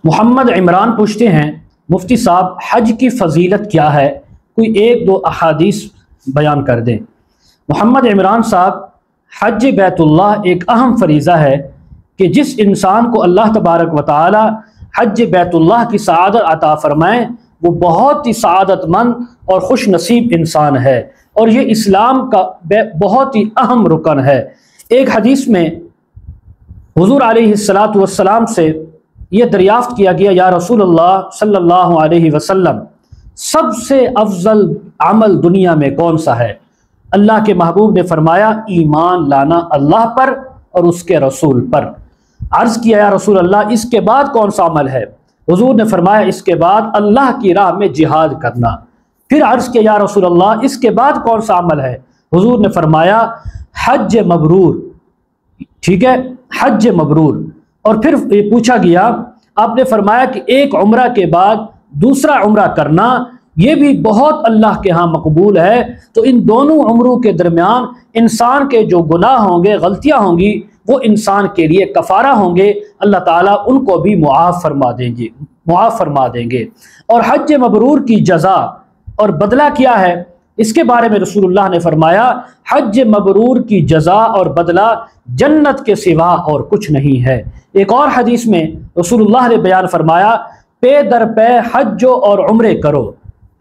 محمد عمران پوچھتے ہیں مفتی صاحب حج کی فضیلت کیا ہے؟ کوئی ایک دو احادیث بیان کر دیں۔ محمد عمران صاحب، حج بیت اللہ ایک اہم فریضہ ہے کہ جس انسان کو اللہ تبارک و تعالی حج بیت اللہ کی سعادت عطا فرمائیں وہ بہت ہی سعادت مند اور خوش نصیب انسان ہے، اور یہ اسلام کا بہت ہی اہم رکن ہے۔ ایک حدیث میں حضور علیہ السلام سے یہ دریافت کیا گیا، یا رسول اللہ صلی اللہ علیہ وسلم، سب سے افضل عمل دنیا میں کون سا ہے؟ اللہ کے محبوب نے فرمایا، ایمان لانا اللہ پر اور اس کے رسول پر۔ عرض کیا، یا رسول اللہ اس کے بعد کون سا عمل ہے؟ حضور نے فرمایا، اس کے بعد اللہ کی راہ میں جہاد کرنا۔ پھر عرض کیا، یا رسول اللہ اس کے بعد کون سا عمل ہے؟ حضور نے فرمایا، حج مبرور۔ ٹھیک ہے، حج مبرور۔ اور پھر پوچھا گیا، آپ نے فرمایا کہ ایک عمرہ کے بعد دوسرا عمرہ کرنا یہ بھی بہت اللہ کے ہاں مقبول ہے، تو ان دونوں عمروں کے درمیان انسان کے جو گناہ ہوں گے، غلطیاں ہوں گی، وہ انسان کے لیے کفارہ ہوں گے، اللہ تعالیٰ ان کو بھی معاف فرما دیں گے۔ اور حج مبرور کی جزا اور بدلہ کیا ہے؟ اس کے بارے میں رسول اللہ نے فرمایا، حج مبرور کی جزا اور بدلہ جنت کے سوا اور کچھ نہیں ہے۔ ایک اور حدیث میں رسول اللہ نے بیان فرمایا، پے در پے حج اور عمرے کرو،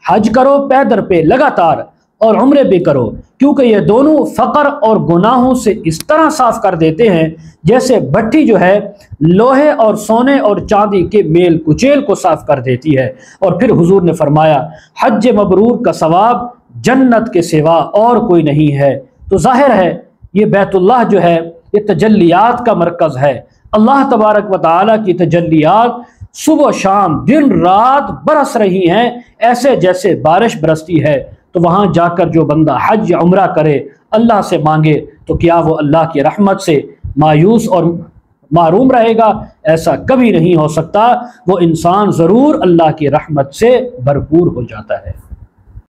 حج کرو پے در پے لگاتار، اور عمرے بھی کرو، کیونکہ یہ دونوں فقر اور گناہوں سے اس طرح صاف کر دیتے ہیں جیسے بھٹی جو ہے لوہے اور سونے اور چاندی کے میل کچیل کو صاف کر دیتی ہے۔ اور پھر حضور نے فرمایا، حج مبرور کا ثواب جنت کے سوا اور کوئی نہیں ہے۔ تو ظاہر ہے یہ بیت اللہ جو ہے یہ تجلیات کا مرکز ہے۔ اللہ تبارک و تعالیٰ کی تجلیات صبح و شام دن رات برس رہی ہیں، ایسے جیسے بارش برستی ہے۔ تو وہاں جا کر جو بندہ حج یا عمرہ کرے، اللہ سے مانگے، تو کیا وہ اللہ کی رحمت سے مایوس اور محروم رہے گا؟ ایسا کبھی نہیں ہو سکتا، وہ انسان ضرور اللہ کی رحمت سے بھرپور ہو جاتا ہے۔